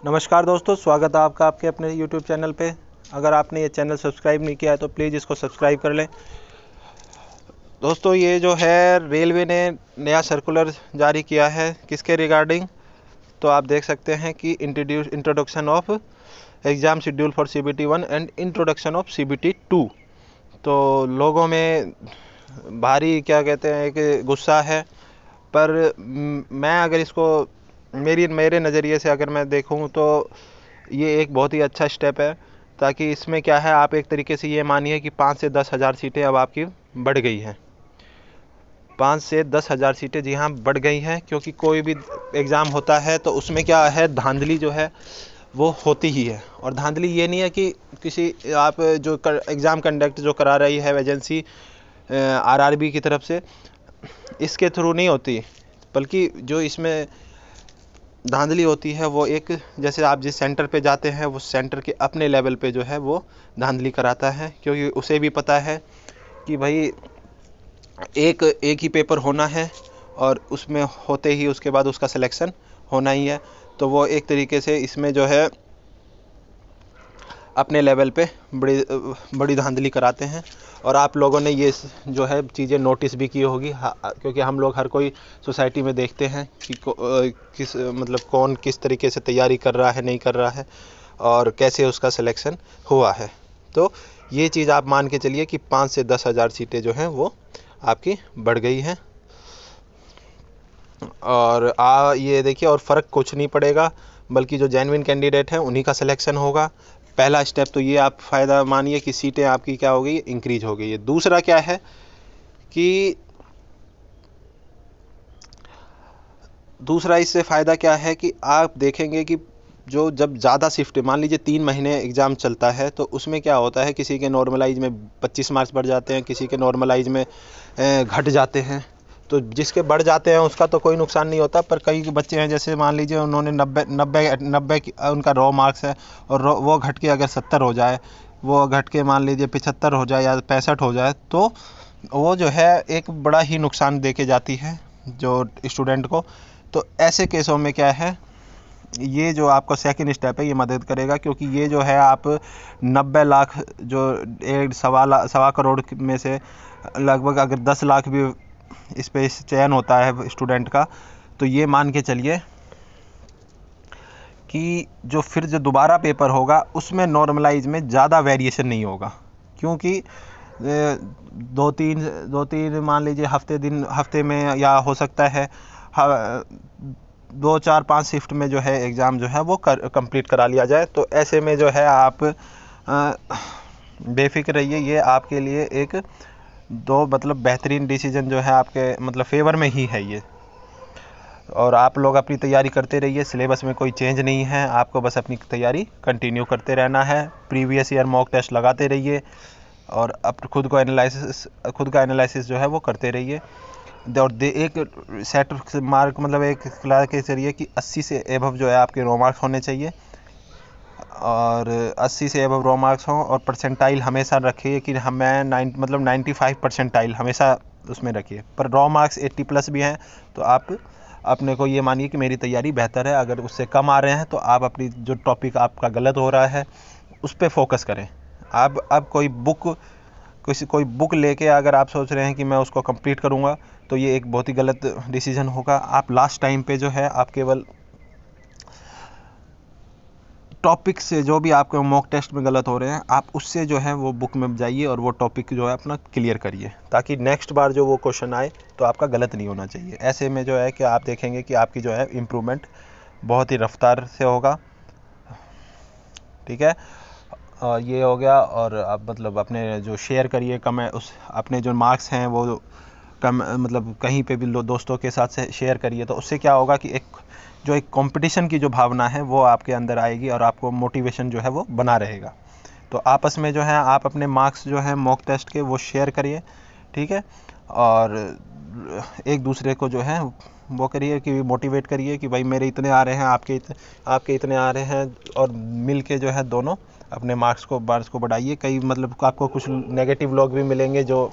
नमस्कार दोस्तों, स्वागत है आपका आपके अपने YouTube चैनल पे। अगर आपने ये चैनल सब्सक्राइब नहीं किया है तो प्लीज़ इसको सब्सक्राइब कर लें। दोस्तों, ये जो है रेलवे ने नया सर्कुलर जारी किया है किसके रिगार्डिंग, तो आप देख सकते हैं कि introduction of exam schedule for CBT 1 and introduction of CBT 2। तो लोगों में भारी क्या कहते हैं कि गुस्सा है। पर मैं अगर इसको मेरे नज़रिए से अगर मैं देखूं तो ये एक बहुत ही अच्छा स्टेप है। ताकि इसमें क्या है, आप एक तरीके से ये मानिए कि 5 से 10 हज़ार सीटें अब आपकी बढ़ गई हैं। 5 से 10 हज़ार सीटें, जी हाँ, बढ़ गई हैं। क्योंकि कोई भी एग्ज़ाम होता है तो उसमें क्या है, धांधली जो है वो होती ही है। और धांधली ये नहीं है कि किसी आप जो एग्ज़ाम कंडक्ट जो करा रही है एजेंसी RRB की तरफ से, इसके थ्रू नहीं होती, बल्कि जो इसमें धांधली होती है वो एक, जैसे आप जिस सेंटर पे जाते हैं वो सेंटर के अपने लेवल पे जो है वो धांधली कराता है। क्योंकि उसे भी पता है कि भाई एक ही पेपर होना है और उसमें होते ही उसके बाद उसका सिलेक्शन होना ही है। तो वो एक तरीके से इसमें जो है अपने लेवल पे बड़ी बड़ी धांधली कराते हैं। और आप लोगों ने ये जो है चीज़ें नोटिस भी की होगी, क्योंकि हम लोग हर कोई सोसाइटी में देखते हैं कि किस मतलब कौन किस तरीके से तैयारी कर रहा है, नहीं कर रहा है, और कैसे उसका सिलेक्शन हुआ है। तो ये चीज़ आप मान के चलिए कि 5 से 10 हज़ार सीटें जो हैं वो आपकी बढ़ गई हैं। और ये देखिए, और फ़र्क कुछ नहीं पड़ेगा, बल्कि जो जेन्युइन कैंडिडेट हैं उन्हीं का सिलेक्शन होगा। पहला स्टेप तो ये आप फ़ायदा मानिए कि सीटें आपकी क्या हो गई, इंक्रीज हो गई है। दूसरा क्या है कि दूसरा इससे फ़ायदा क्या है कि आप देखेंगे कि जो जब ज़्यादा शिफ्ट, मान लीजिए 3 महीने एग्ज़ाम चलता है, तो उसमें क्या होता है, किसी के नॉर्मलाइज में 25 मार्क्स बढ़ जाते हैं, किसी के नॉर्मलाइज में घट जाते हैं। तो जिसके बढ़ जाते हैं उसका तो कोई नुकसान नहीं होता, पर कई बच्चे हैं जैसे मान लीजिए उन्होंने 90 उनका रॉ मार्क्स है, और वो घट के अगर 70 हो जाए, वो घट के मान लीजिए 75 हो जाए या 65 हो जाए, तो वो जो है एक बड़ा ही नुकसान दे के जाती है जो स्टूडेंट को। तो ऐसे केसों में क्या है, ये जो आपका सेकंड स्टेप है ये मदद करेगा। क्योंकि ये जो है आप 90 लाख, जो सवा करोड़ में से लगभग अगर 10 लाख भी इस पे चयन होता है स्टूडेंट का, तो ये मान के चलिए कि जो फिर जो दोबारा पेपर होगा उसमें नॉर्मलाइज में ज़्यादा वेरिएशन नहीं होगा। क्योंकि दो तीन मान लीजिए हफ्ते में, या हो सकता है 2 4 5 शिफ्ट में जो है एग्ज़ाम जो है वो कंप्लीट करा लिया जाए। तो ऐसे में जो है आप बेफिक्र रहिए, ये आपके लिए एक मतलब बेहतरीन डिसीजन जो है आपके मतलब फेवर में ही है ये। और आप लोग अपनी तैयारी करते रहिए, सिलेबस में कोई चेंज नहीं है, आपको बस अपनी तैयारी कंटिन्यू करते रहना है। प्रीवियस ईयर मॉक टेस्ट लगाते रहिए और अब खुद का एनालिसिस जो है वो करते रहिए। और एक सेट मार्क, मतलब एक क्लास के जरिए कि 80 से एबव जो है आपके रो मार्क्स होने चाहिए, और 80 से एबव रो मार्क्स हों। और परसेंटाइल हमेशा रखिए कि हमें 95 परसेंटाइल हमेशा उसमें रखिए। पर रो मार्क्स 80+ भी हैं तो आप अपने को ये मानिए कि मेरी तैयारी बेहतर है। अगर उससे कम आ रहे हैं तो आप अपनी जो टॉपिक आपका गलत हो रहा है उस पर फोकस करें। अब कोई बुक लेके अगर आप सोच रहे हैं कि मैं उसको कंप्लीट करूंगा, तो ये एक बहुत ही गलत डिसीजन होगा। आप लास्ट टाइम पे जो है आप केवल टॉपिक से, जो भी आपके मॉक टेस्ट में गलत हो रहे हैं, आप उससे जो है वो बुक में जाइए और वो टॉपिक जो है अपना क्लियर करिए, ताकि नेक्स्ट बार जो वो क्वेश्चन आए तो आपका गलत नहीं होना चाहिए। ऐसे में जो है कि आप देखेंगे कि आपकी जो है इम्प्रूवमेंट बहुत ही रफ्तार से होगा। ठीक है, और ये हो गया। और आप मतलब अपने जो शेयर करिए अपने जो मार्क्स हैं वो कम, मतलब कहीं पे भी दोस्तों के साथ से शेयर करिए। तो उससे क्या होगा कि एक कंपटीशन की जो भावना है वो आपके अंदर आएगी और आपको मोटिवेशन जो है वो बना रहेगा। तो आपस में जो है आप अपने मार्क्स जो है मॉक टेस्ट के वो शेयर करिए। ठीक है, और एक दूसरे को जो है वो करिए कि मोटिवेट करिए कि भाई मेरे इतने आ रहे हैं, आपके इतने आ रहे हैं, और मिल के जो है दोनों अपने मार्क्स को बढ़ाइए। कई मतलब आपको कुछ नेगेटिव लोग भी मिलेंगे जो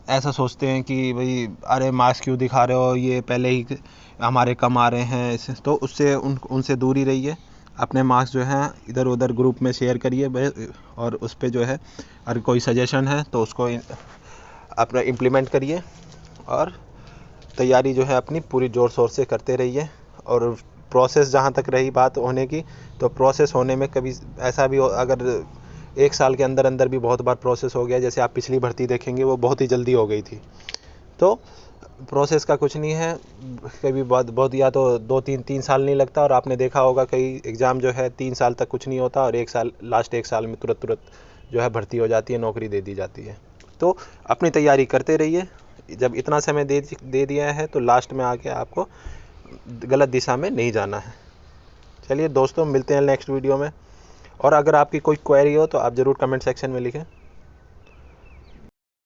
ऐसा सोचते हैं कि भाई अरे मार्क्स क्यों दिखा रहे हो, ये पहले ही हमारे कम आ रहे हैं, तो उससे उनसे दूरी रहिए। अपने मार्क्स जो हैं इधर उधर ग्रुप में शेयर करिए, और उस पर जो है अगर कोई सजेशन है तो उसको अपना इम्प्लीमेंट करिए, और तैयारी जो है अपनी पूरी ज़ोर शोर से करते रहिए। और प्रोसेस जहाँ तक रही बात होने की, तो प्रोसेस होने में कभी ऐसा भी हो, अगर 1 साल के अंदर अंदर भी बहुत बार प्रोसेस हो गया, जैसे आप पिछली भर्ती देखेंगे वो बहुत ही जल्दी हो गई थी, तो प्रोसेस का कुछ नहीं है। कभी बहुत या तो 2-3 साल नहीं लगता, और आपने देखा होगा कई एग्ज़ाम जो है 3 साल तक कुछ नहीं होता, और 1 साल लास्ट 1 साल में तुरंत जो है भर्ती हो जाती है, नौकरी दे दी जाती है। तो अपनी तैयारी करते रहिए। जब इतना समय दे दिया है तो लास्ट में आके आपको गलत दिशा में नहीं जाना है। चलिए दोस्तों, मिलते हैं नेक्स्ट वीडियो में। और अगर आपकी कोई क्वेरी हो तो आप ज़रूर कमेंट सेक्शन में लिखें।